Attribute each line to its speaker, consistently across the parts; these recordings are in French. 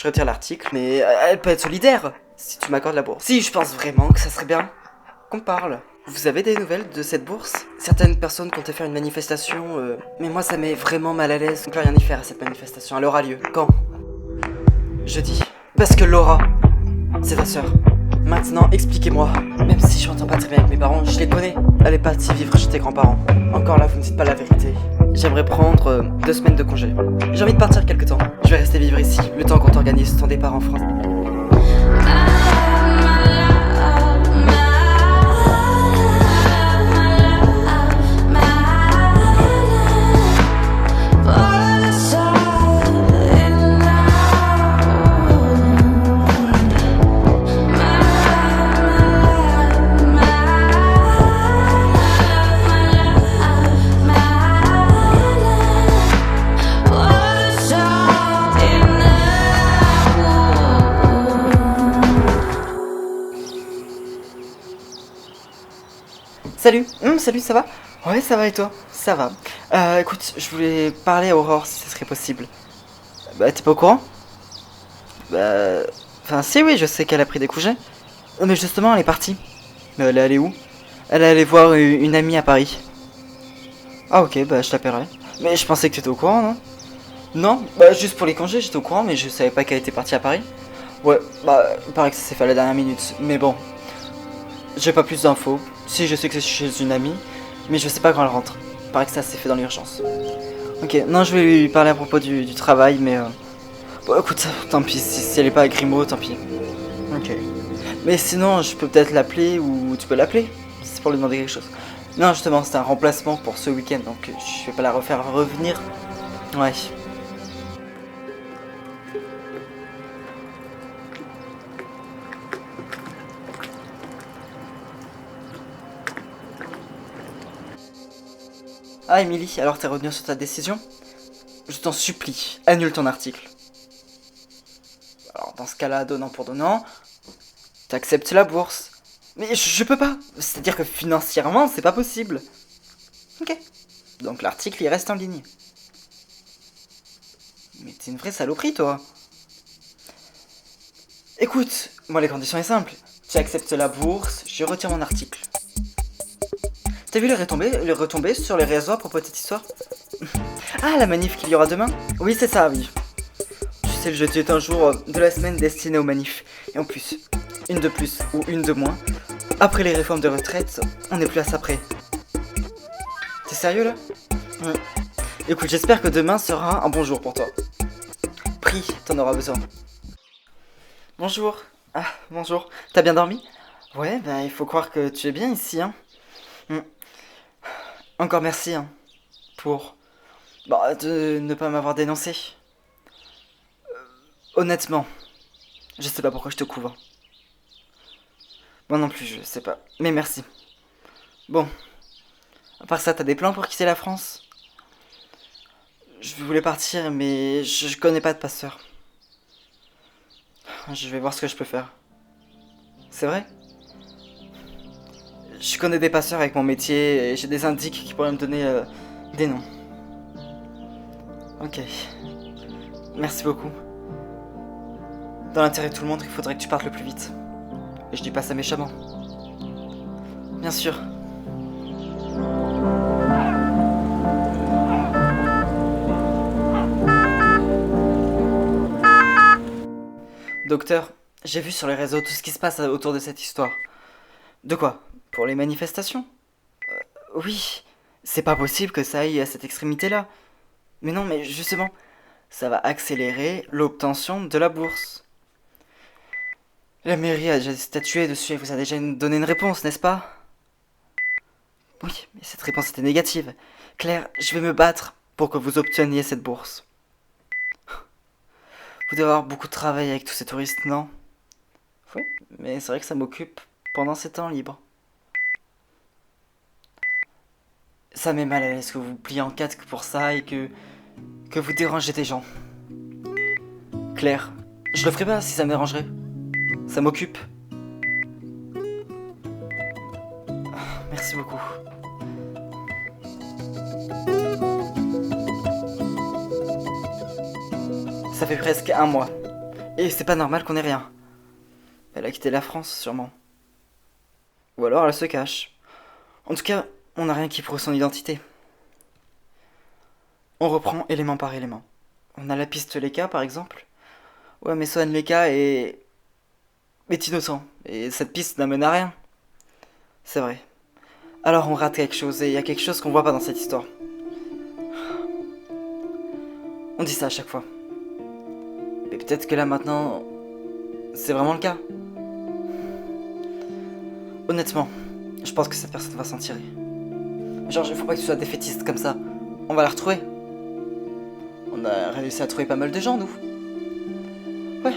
Speaker 1: Je retire l'article, mais elle peut être solidaire si tu m'accordes la bourse. Si, je pense vraiment que ça serait bien qu'on parle. Vous avez des nouvelles de cette bourse? Certaines personnes comptaient faire une manifestation, mais moi ça m'est vraiment mal à l'aise. On peut rien y faire à cette manifestation. Elle aura lieu. Quand? Jeudi. Parce que Laura, c'est ta sœur. Maintenant, expliquez-moi. Même si je m'entends pas très bien avec mes parents, je les connais. Elle est partie vivre chez tes grands-parents. Encore là, vous ne dites pas la vérité. J'aimerais prendre 2 semaines de congé. J'ai envie de partir quelque temps. Je vais rester vivre ici, le temps qu'on t'organise ton départ en France. Salut, salut, ça va? Ouais, ça va et toi? Ça va. Écoute, je voulais parler à Aurore si ce serait possible. Bah, t'es pas au courant? Bah... Enfin, si, oui, je sais qu'elle a pris des congés. Mais justement, elle est partie. Mais elle est allée où? Elle est allée voir une amie à Paris. Ah ok, bah je t'appellerai. Mais je pensais que t'étais au courant, non? Non, bah juste pour les congés, j'étais au courant, mais je savais pas qu'elle était partie à Paris. Ouais, bah, il paraît que ça s'est fait à la dernière minute. Mais bon, j'ai pas plus d'infos. Si, je sais que c'est chez une amie, mais je sais pas quand elle rentre. Il paraît que ça s'est fait dans l'urgence. Ok, non, je vais lui parler à propos du travail, mais... Bon, écoute, tant pis, si elle est pas à Grimaud, tant pis. Ok. Mais sinon, je peux peut-être l'appeler, ou tu peux l'appeler, si c'est pour lui demander quelque chose. Non, justement, c'est un remplacement pour ce week-end, donc je vais pas la refaire revenir. Ouais. Ah, Émilie, alors t'es revenue sur ta décision? Je t'en supplie, annule ton article. Alors, dans ce cas-là, donnant pour donnant, t'acceptes la bourse. Mais je peux pas. C'est-à-dire que financièrement, c'est pas possible. Ok. Donc l'article, il reste en ligne. Mais t'es une vraie saloperie, toi. Écoute, moi, les conditions sont simples. Tu acceptes la bourse, je retire mon article. T'as vu les retombées sur les réseaux à propos de cette histoire? Ah, la manif qu'il y aura demain? Oui, c'est ça, oui. Tu sais, le jeudi est un jour de la semaine destiné aux manifs. Et en plus, une de plus ou une de moins, après les réformes de retraite, on n'est plus à ça près. T'es sérieux là? Écoute, j'espère que demain sera un bon jour pour toi. Prie, t'en auras besoin. Bonjour. Ah, bonjour. T'as bien dormi? Ouais, bah il faut croire que tu es bien ici, hein. Encore merci, hein, pour... Bah, de ne pas m'avoir dénoncé. Honnêtement, je sais pas pourquoi je te couvre. Moi non plus, je sais pas. Mais merci. Bon. À part ça, t'as des plans pour quitter la France? Je voulais partir, mais je connais pas de passeur. Je vais voir ce que je peux faire. C'est vrai? Je connais des passeurs avec mon métier et j'ai des indices qui pourraient me donner des noms. Ok. Merci beaucoup. Dans l'intérêt de tout le monde, il faudrait que tu partes le plus vite. Et je dis pas ça méchamment. Bien sûr. Docteur, j'ai vu sur les réseaux tout ce qui se passe autour de cette histoire. De quoi? Pour les manifestations? Oui. C'est pas possible que ça aille à cette extrémité-là. Mais non, mais justement, ça va accélérer l'obtention de la bourse. La mairie a déjà statué dessus et vous a déjà donné une réponse, n'est-ce pas? Oui, mais cette réponse était négative. Claire, je vais me battre pour que vous obteniez cette bourse. Vous devez avoir beaucoup de travail avec tous ces touristes, non? Oui, mais c'est vrai que ça m'occupe pendant ces temps libres. Ça met mal à l'aise que vous pliez en quatre pour ça et que vous dérangez des gens. Claire, je le ferai pas si ça me dérangerait. Ça m'occupe. Merci beaucoup. Ça fait presque un mois. Et c'est pas normal qu'on ait rien. Elle a quitté la France, sûrement. Ou alors elle se cache. En tout cas, on n'a rien qui prouve son identité. On reprend élément par élément. On a la piste Leka, par exemple. Ouais, mais Sohan Leka est innocent. Et cette piste n'amène à rien. C'est vrai. Alors on rate quelque chose, et il y a quelque chose qu'on voit pas dans cette histoire. On dit ça à chaque fois. Mais peut-être que là maintenant, c'est vraiment le cas. Honnêtement, je pense que cette personne va s'en tirer. Genre, il faut pas que tu sois défaitiste comme ça. On va la retrouver. On a réussi à trouver pas mal de gens, nous. Ouais.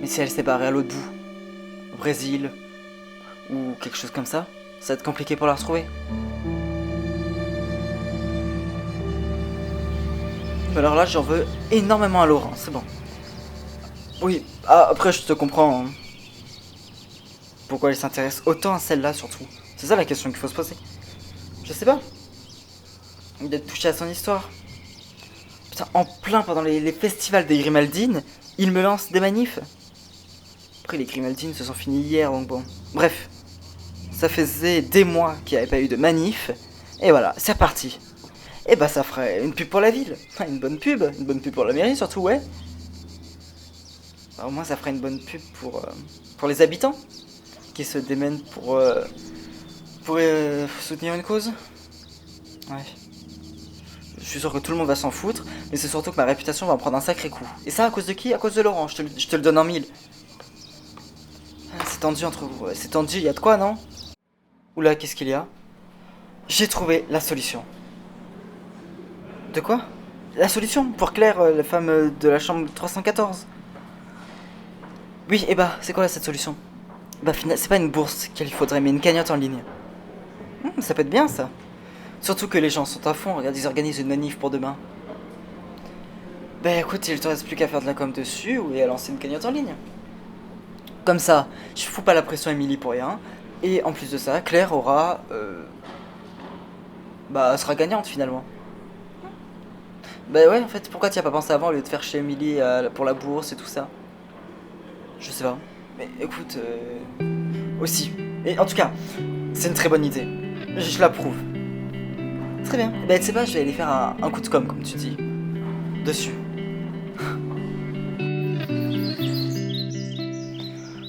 Speaker 1: Mais si elle s'est barrée à l'autre bout, au Brésil, ou quelque chose comme ça va être compliqué pour la retrouver. Mais alors là, j'en veux énormément à Laurent, c'est bon. Oui, après je te comprends. Hein. Pourquoi elle s'intéresse autant à celle-là surtout? C'est ça la question qu'il faut se poser. Je sais pas. D'être touché à son histoire. Putain, en plein pendant les festivals des Grimaldines, il me lance des manifs. Après les Grimaldines se sont finis hier, donc bon. Bref. Ça faisait des mois qu'il n'y avait pas eu de manif. Et voilà, c'est reparti. Et bah ça ferait une pub pour la ville. Enfin, une bonne pub pour la mairie surtout, ouais. Bah, au moins ça ferait une bonne pub pour les habitants qui se démènent pour soutenir une cause. Ouais. Je suis sûr que tout le monde va s'en foutre, mais c'est surtout que ma réputation va en prendre un sacré coup. Et ça à cause de qui? À cause de Laurent, je te le donne en mille. C'est tendu entre vous, c'est tendu, y a de quoi, non? Oula, qu'est-ce qu'il y a? J'ai trouvé la solution. De quoi? La solution pour Claire, la femme de la chambre 314. Oui, et bah, c'est quoi là cette solution? Bah, c'est pas une bourse qu'il faudrait, mais une cagnotte en ligne. Ça peut être bien ça. Surtout que les gens sont à fond, regarde, ils organisent une manif pour demain. Bah écoute, il te reste plus qu'à faire de la com dessus ou à lancer une cagnotte en ligne. Comme ça, je fous pas la pression à Emily pour rien. Et en plus de ça, Claire aura... Bah, sera gagnante finalement. Bah ouais, en fait, pourquoi t'y as pas pensé avant au lieu de faire chez Emily pour la bourse et tout ça? Je sais pas. Mais écoute, aussi. Et en tout cas, c'est une très bonne idée. Je l'approuve. Très bien. Bah tu sais pas, je vais aller faire un coup de com', comme tu dis. Dessus.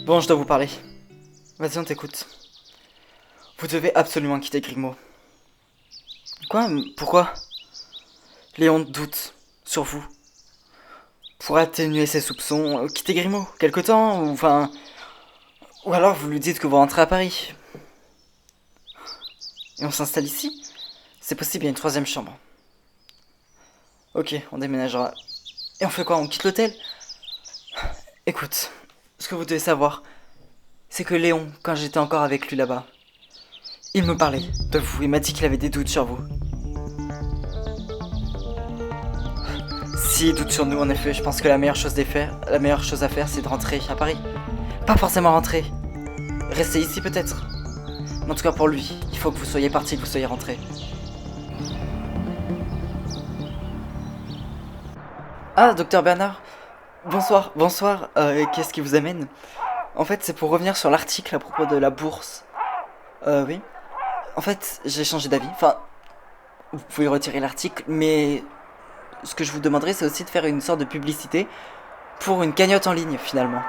Speaker 1: Bon, je dois vous parler. Vas-y, on t'écoute. Vous devez absolument quitter Grimaud. Quoi? Pourquoi? Léon doute sur vous. Pour atténuer ses soupçons, quittez Grimaud, quelque temps, ou enfin... Ou alors vous lui dites que vous rentrez à Paris. Et on s'installe ici? C'est possible, il y a une 3e chambre. Ok, on déménagera. Et on fait quoi? On quitte l'hôtel? Écoute, ce que vous devez savoir, c'est que Léon, quand j'étais encore avec lui là-bas, il me parlait de vous, il m'a dit qu'il avait des doutes sur vous. S'il doute sur nous, en effet, je pense que la meilleure chose à faire, c'est de rentrer à Paris. Pas forcément rentrer. Rester ici peut-être. Mais en tout cas pour lui, il faut que vous soyez parti, que vous soyez rentré. Ah, docteur Bernard. Bonsoir, bonsoir. Qu'est-ce qui vous amène? En fait, c'est pour revenir sur l'article à propos de la bourse. Oui. En fait, j'ai changé d'avis. Enfin, vous pouvez retirer l'article, mais ce que je vous demanderais, c'est aussi de faire une sorte de publicité pour une cagnotte en ligne, finalement.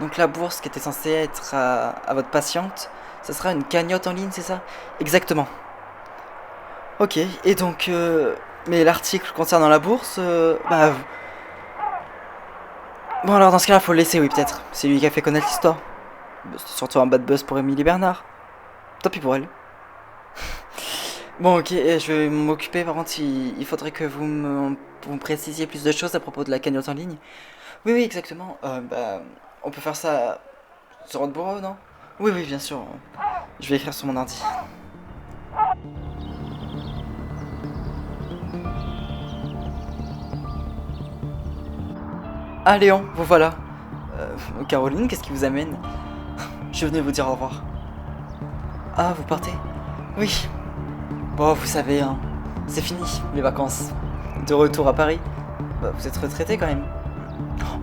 Speaker 1: Donc la bourse qui était censée être à votre patiente, ça sera une cagnotte en ligne, c'est ça? Exactement. Ok, et donc... mais l'article concernant la bourse, bah... Bon alors dans ce cas-là, faut le laisser, oui peut-être. C'est lui qui a fait connaître l'histoire. C'est surtout un bad buzz pour Émilie Bernard. Tant pis pour elle. Bon ok, je vais m'occuper, par contre il faudrait que vous me précisiez plus de choses à propos de la cagnotte en ligne. Oui oui exactement, bah on peut faire ça sur votre bureau, non? Oui oui bien sûr, je vais écrire sur mon ordi. Ah Léon, vous voilà. Caroline, qu'est-ce qui vous amène? Je venais vous dire au revoir. Ah, vous partez? Oui. Bon, vous savez, hein, c'est fini, les vacances. De retour à Paris. Bah, vous êtes retraité quand même.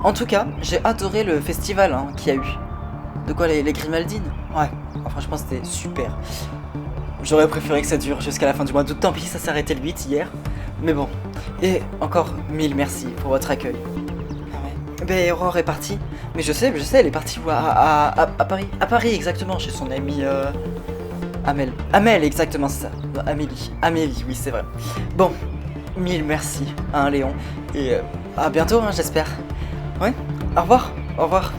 Speaker 1: En tout cas, j'ai adoré le festival qu'il y a eu. De quoi, les Grimaldines? Ouais, franchement c'était super. J'aurais préféré que ça dure jusqu'à la fin du mois d'août, tant pis, ça s'est arrêté le 8 hier. Mais bon, et encore 1000 merci pour votre accueil. Ah ouais. Ben Aurore est partie, mais je sais, elle est partie où, à Paris. À Paris, exactement, chez son amie Amel. Amel, exactement, c'est ça. Non, Amélie, oui, c'est vrai. Bon, 1000 merci, Léon. Et à bientôt, j'espère. Ouais, au revoir, au revoir.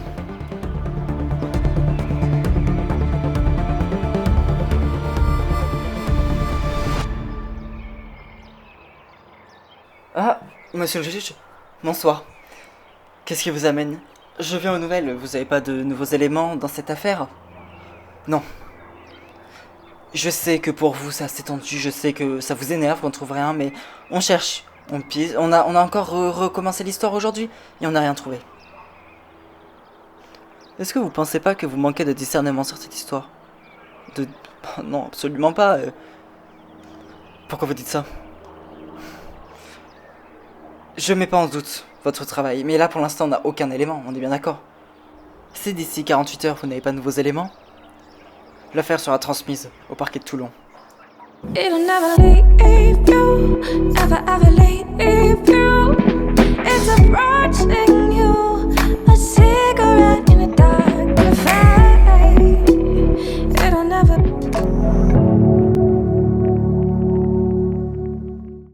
Speaker 1: Ah, monsieur le juge, bonsoir. Qu'est-ce qui vous amène? Je viens aux nouvelles, vous avez pas de nouveaux éléments dans cette affaire? Non. Je sais que pour vous ça s'est tendu, je sais que ça vous énerve qu'on trouve rien, mais on cherche, on pise, on a encore recommencé l'histoire aujourd'hui et on n'a rien trouvé. Est-ce que vous pensez pas que vous manquez de discernement sur cette histoire? Oh non, absolument pas. Pourquoi vous dites ça? Je mets pas en doute votre travail, mais là pour l'instant on n'a aucun élément, on est bien d'accord. Si d'ici 48 heures vous n'avez pas de nouveaux éléments, l'affaire sera transmise au parquet de Toulon.